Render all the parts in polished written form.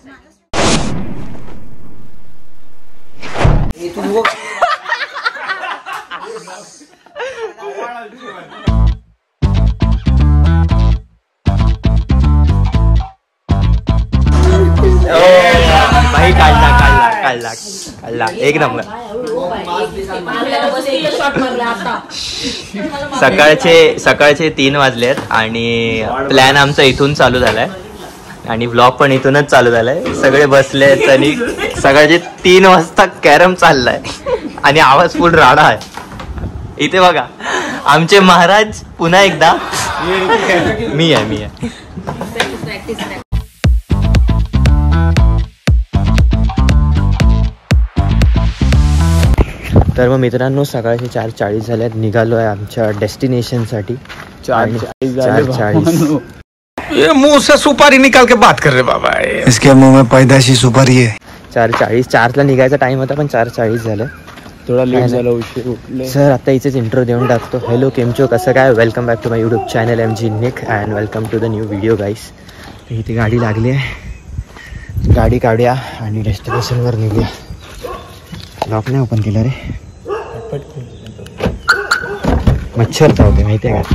भाई काढला एक नंबर. सकाळचे 3 वाजलेत आणि प्लॅन आमचा इथून चालू झालाय आणि व्लॉग पण इथूनच चालू झालाय. सगळे बसलेत आणि सकाळचे 3 वाजता कॅरम चाललाय आणि आवाज फुल राडा आहे. इथे बघा आमचे महाराज पुन्हा एकदा. मी आहे. तर मग मित्रांनो सकाळचे 4:40 झाल्यात. निघालो आहे आमच्या डेस्टिनेशनसाठी. 4:40. ये मुंह से सुपारी निकाल के बात कर रहे बाबा. इसके मुंह में पैदाशी सुपारी है. 4:40. 4ला निघायचा टाइम होता पण 4:40 झालं. थोडा लेट झाला, उशीर उठले. सर आता इथेच इंट्रो देऊन टाकतो. हॅलो केमचो, कसं काय? Welcome back to my YouTube channel MG Nick and welcome to the new video guys. इथे गाडी लागली आहे. गाडी काढूया आणि डेस्टिनेशनवर निघूया. लॉक नाही ओपन केलं रे. मच्छर चावते माहिती आहे का?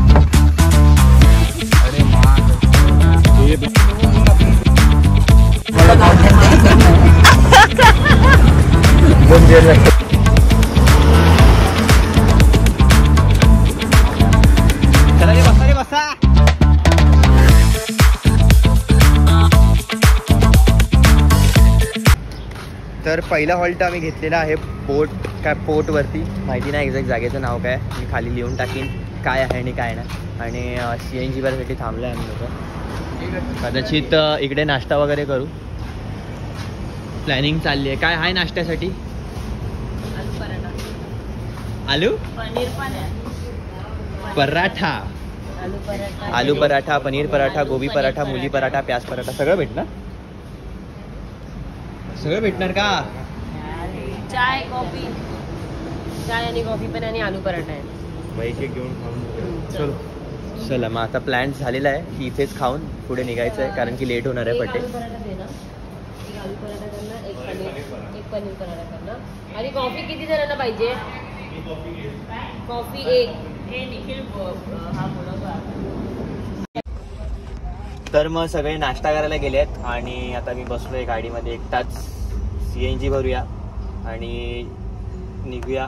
तर पहिला हॉल्ट आम्ही घेतलेला आहे पोर्टवरती. माहिती नाही एक्झॅक्ट जागेचं नाव काय. मी खाली लिहून टाकीन काय आहे आणि काय नाही. आणि CNG वरसाठी थांबलो आहे आम्ही लोक. कदाचित इकडे नाश्ता वगैरे करू. प्लॅनिंग चालली आहे. काय आहे नाश्त्यासाठी? आलू पराठा, आलू पराठा, पनीर पराठा, गोबी पराठा, मुली पराठा, प्याज पराठा सगळं भेटणार. सगळं भेटणार का? चाय कॉफी, चाय आणि कॉफी पण आणि आलू पराठा आहे. पैसे घेऊन खाऊन चला मग आता प्लॅन झालेला आहे की इथेच खाऊन पुढे निघायचं आहे कारण की लेट होणार आहे. पट्टे आलू पराठा करणार, एक पनीर पराठा करणार. आणि कॉफी किती जणांना पाहिजे? कॉफी एक. तर मग सगळे नाश्ता करायला गेलेत आणि आता मी बसलोय गाडीमध्ये एकटाच. CNG भरूया आणि निघूया.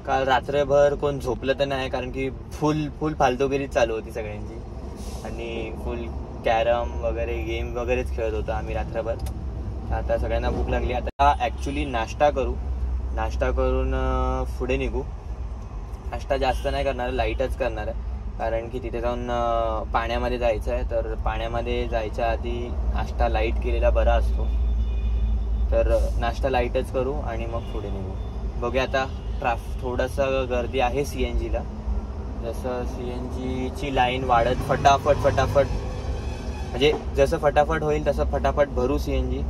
काल रात्रभर कोण झोपलं तर नाही कारण की फुल फालतूगिरी चालू होती सगळ्यांची आणि फुल कॅरम वगैरे गेम वगैरेच खेळत होतो आम्ही रात्रभर. आता सगळ्यांना भूक लागली. आता ॲक्च्युली नाश्ता करू. नाश्ता करून पुढे निघू. नाश्ता जास्त नाही करणार, लाईटच करणार आहे कारण की तिथे जाऊन पाण्यामध्ये जायचं आहे. तर पाण्यामध्ये जायच्या आधी नाश्ता लाईट केलेला बरा असतो. तर नाश्ता लाईटच करू आणि मग पुढे निघू. बघूया आता. थोडंसं गर्दी आहे CNGला. जसं CNGची लाईन वाढत फटाफट म्हणजे जसं फटाफट होईल तसं फटाफट भरू CNG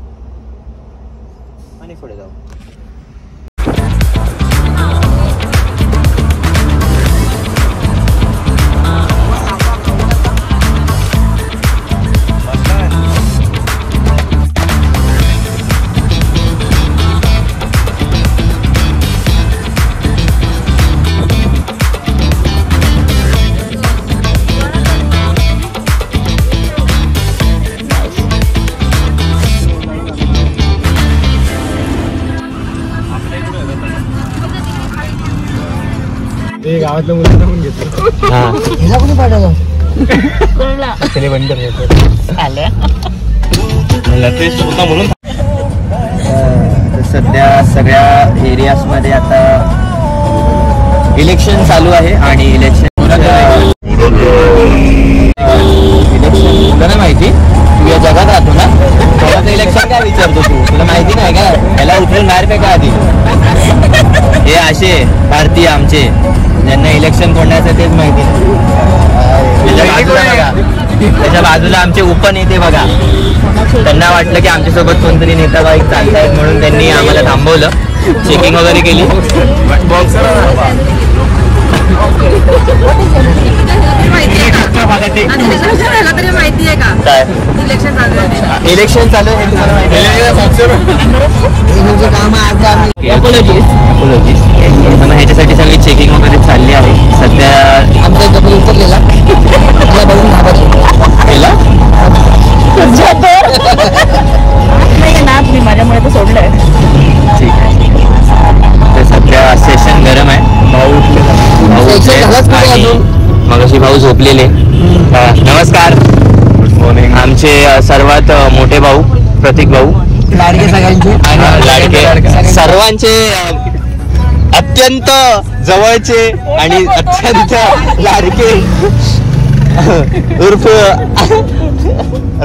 आणि पुढे जाऊ. गावातल्या मुलांना पण घेतो. कोणी पाठवलं म्हणून. सध्या सगळ्या एरियाजमध्ये आता इलेक्शन चालू आहे आणि इलेक्शन तुला नाही माहिती? तू या जगात राहतो ना, गावाचं इलेक्शन काय विचारतो तू? तुला माहिती नाही का? याला उठून बाहेर फेका आधी. हे असे भारतीय आमचे ज्यांना इलेक्शन कोणाचं तेच माहिती नाही. त्याच्या बाजूला आमचे उपनेते बघा. त्यांना वाटलं की आमच्यासोबत कोणतरी नेता बाईक चालतायत म्हणून त्यांनी आम्हाला थांबवलं. चेकिंग वगैरे केली. इलेक्शन चालू आहे तुम्हाला माहिती मग ह्याच्यासाठी सगळी चेकिंग वगैरे चालली आहे सध्या. आमचा डबल उतरलेला बघून घाबरला मी माझ्यामुळे तर सोडलंय. ठीक आहे. तर सध्या सेशन गरम आहे. भाऊ मगाशी भाऊ झोपलेले. नमस्कार. Good morning. आमचे सर्वात मोठे भाऊ प्रतीक भाऊ, लाडके सगळ्यांचे लाडके सर्वांचे अत्यंत जवळचे आणि अत्यंत लाडके उर्फ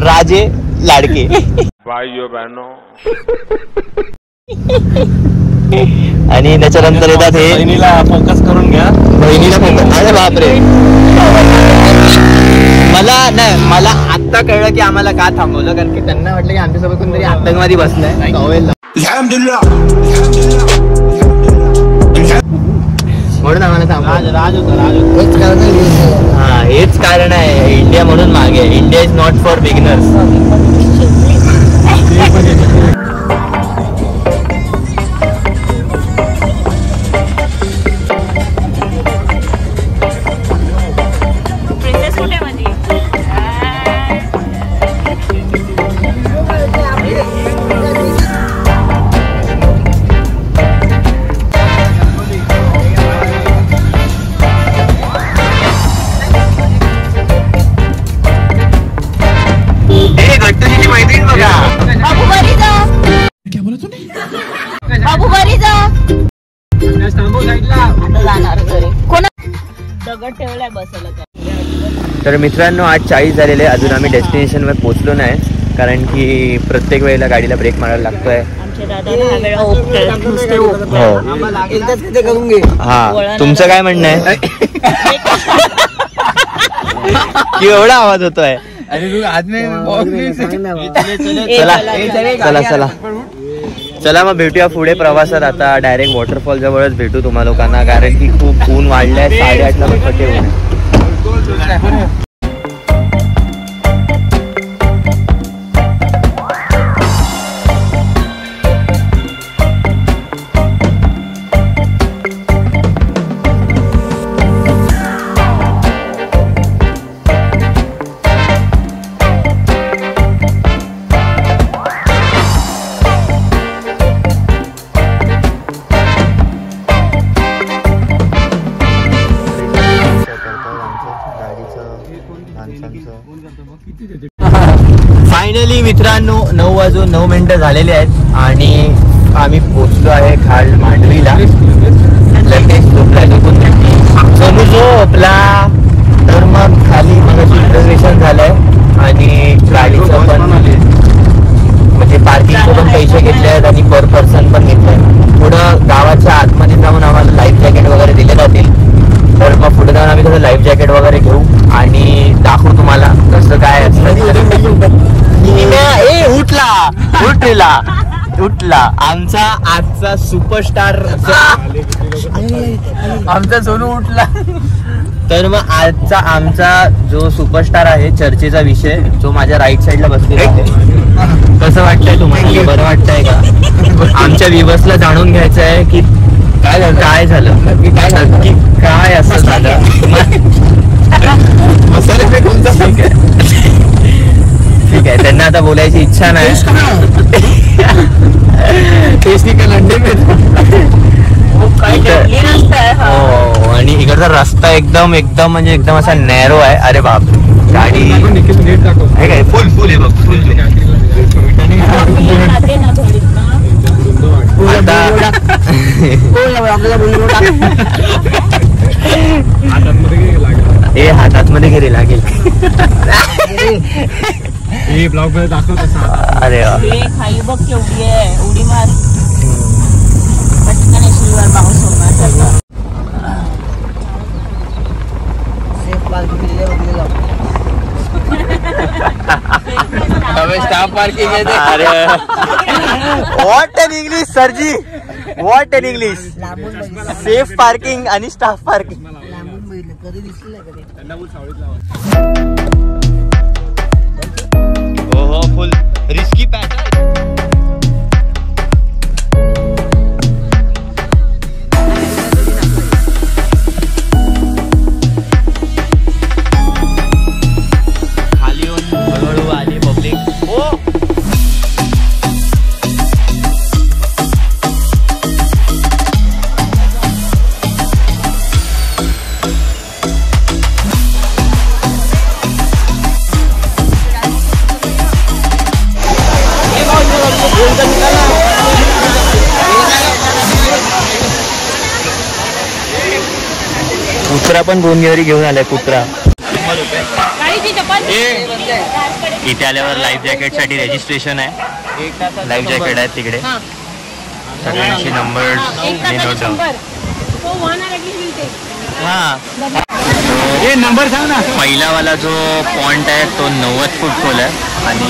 राजे लाडके. भाइयों बहनों आणि त्याच्यानंतर येतात हे बहिणीला फोकस करून घ्या. बहिणीला फोकस. अरे बापरे, मला आत्ता कळलं की आम्हाला का थांबवलं, कारण की त्यांना वाटलं की आमच्यासोबत कोणतरी आतंकवादी बसलाय. म्हणून आम्हाला थांबवलं. हा हेच कारण आहे. इंडिया म्हणून मागे. India is not for beginners. ठेवलाय बसायला. तर मित्रांनो, आज 40 झालेले. अजून आम्ही डेस्टिनेशनवर पोहोचलो नाही, कारण की प्रत्येक वेळेला गाडीला ब्रेक मारायला लागतोय. हा तुमचं काय म्हणणं आहे की एवढा आवाज होतोय? चला चला चला मग भेटूया पुढे प्रवासात. आता डायरेक्ट वॉटरफॉल जवळच भेटू तुम्हा लोकांना, कारण की खूप ऊन वाढलंय. 8:30ला पण फटे ऊन. फायनली मित्रांनो 9:09 झालेले आहेत आणि आम्ही पोहोचलो आहे खाल मांडवीला. लगेच झोपला सोनू झोपला. तर मग खाली मग रिझर्वेशन झालंय आणि गाडीचं पण म्हणजे पार्किंगचे पण पैसे घेतले आहेत आणि पर पर्सन पण घेतलंय. पुढं गावाच्या आतमध्ये जाऊन आम्हाला लाईफ जॅकेट वगैरे दिले जातील. तर मग पुढे जाऊन आम्ही कसं लाईफ जॅकेट वगैरे घेऊ आणि दाखवू तुम्हाला कसं काय असतं. उठला आमचा आजचा सुपरस्टार आमचा सोनू उठला. तर मग आजचा आमचा जो सुपरस्टार आहे, चर्चेचा विषय, जो माझ्या राईट साईडला बसलेला आहे. कसं वाटतंय तुम्हाला? बरं वाटतंय का? आमच्या व्ह्यूअर्सला जाणून घ्यायचं आहे की काय झालं, नक्की काय असं झालं. ठीक आहे, त्यांना आता बोलायची इच्छा नाही. आणि इकडचा रस्ता एकदम म्हणजे एकदम असा नॅरो आहे. अरे बाप, गाडी काय फुल आहे बघ, फुल. हे हातात मध्ये घरी लागेल. ब्लॉग मध्ये दाखवत. अरे खाई बघ केवढी आहे, उडी मार पटकन शिवार पाऊस होणार. स्टाफ पार्किंग आहे. अरे what in English sir ji, what in English. Safe parking आणि स्टाफ पार्किंग. हो फुल कुत्रा पण गोंदिवरी घेऊन आलाय कुत्रा. इथे आल्यावर लाईफ जॅकेट साठी रजिस्ट्रेशन आहे. लाईफ जॅकेट आहे तिकडे. सगळ्यांची नंबर नोट डाऊन. हा नंबर सांग ना. पहिलावाला जो पॉइंट आहे तो 90 फूट खोल आहे आणि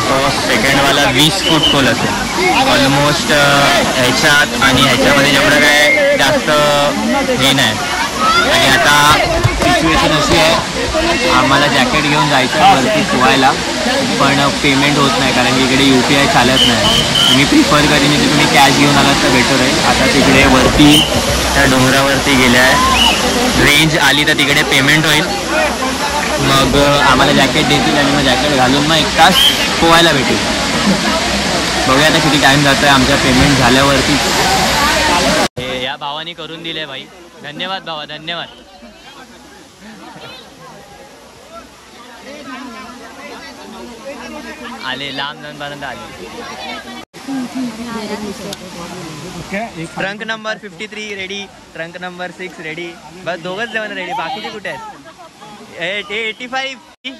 तो सेकंडवाला 20 फूट खोल असेल ऑलमोस्ट. ह्याच्यात आणि ह्याच्यामध्ये जेवढं काय जास्त हे नाही. आणि आता सिच्युएशन अशी आहे आम्हाला जॅकेट घेऊन जायचं आहे वरती पोहायला, पण पेमेंट होत नाही कारण की इकडे UPI चालत नाही. मी प्रिफर करीन की तुम्ही कॅश घेऊन आलात तर बेटर आहे. आता तिकडे वरती त्या डोंगरावरती गेल्या आहे. रेंज आली तर तिकडे पेमेंट होईल, मग आम्हाला जॅकेट देतील आणि मग जॅकेट घालून मग 1 तास पोहायला भेटेल. बघूया आता किती टाईम जातो आहे आमच्या पेमेंट झाल्यावरती. हे या भावानी करून दिले भाई. धन्यवाद भावा, धन्यवाद. आले लांब पर्यंत आले. Trunk number 53 ready, trunk number 6 ready. बस दोघंच जण रेडी, बाकीचे कुठे आहेत? 85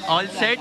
ऑल सेट.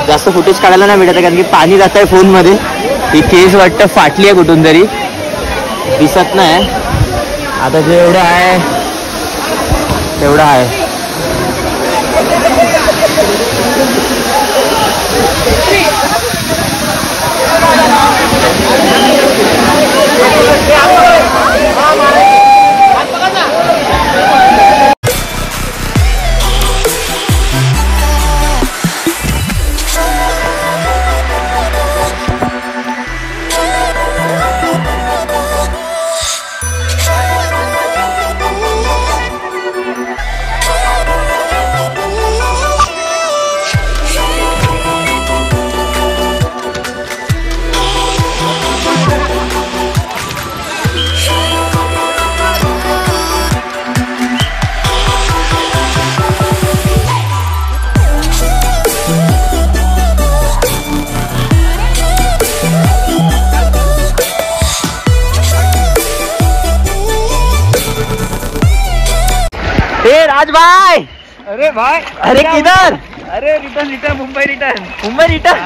जास्त फुटेज काढायला नाही भेटत कारण की पाणी जात आहे फोन मध्ये. ही केस वाटतं फाटली आहे कुठून तरी, दिसत नाही. आता जेवढं आहे तेवढं आहे. राज भाई. अरे भाई, अरे किधर? अरे return Mumbai return. Mumbai return.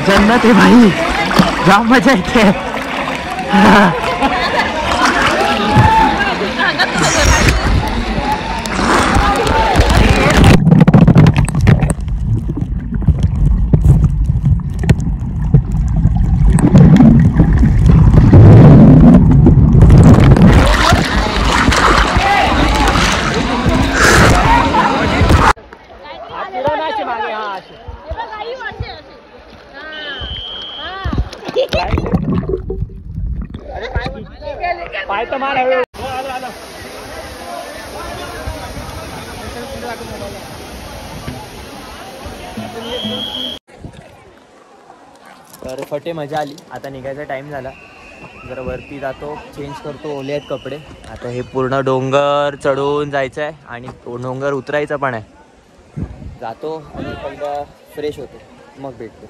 जन्नत है भाई, जाम मजा येते. पाय तर मार. तर फटे मजा आली. आता निघायचा टाइम झाला. जरा वरती जातो, चेंज करतो, ओले आहेत कपडे. आता हे पूर्ण डोंगर चढून जायचं आहे आणि डोंगर उतरायचं पण आहे. जातो आणि पहिला फ्रेश होतो, मग भेटतो.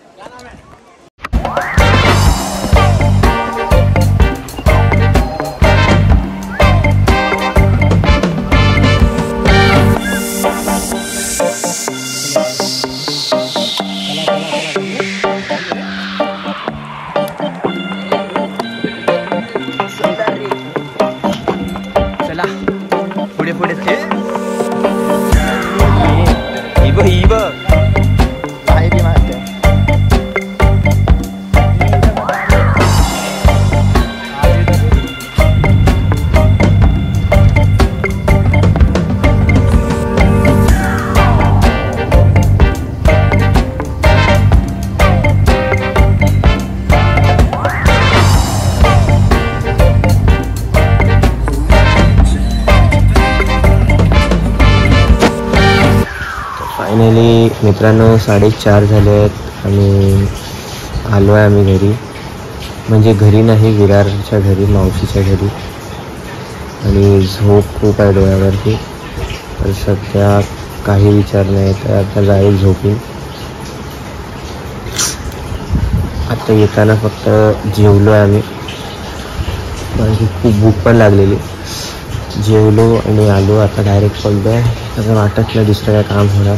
फायनली मित्रांनो 4:30 झाले आहेत आणि आलो आहे आम्ही घरी. म्हणजे घरी नाही, विरारच्या घरी, मावशीच्या घरी. आणि झोप खूप आहे डोळ्यावरती. तर सध्या काही विचार नाही तर आता जाईल झोपून. आता येताना फक्त जेवलो आहे आम्ही, माझी खूप भूक पण लागलेली. जेवलो आणि आलो. आता डायरेक्ट पडलो आहे. आता वाटत नाही दुसरं काय काम होणार.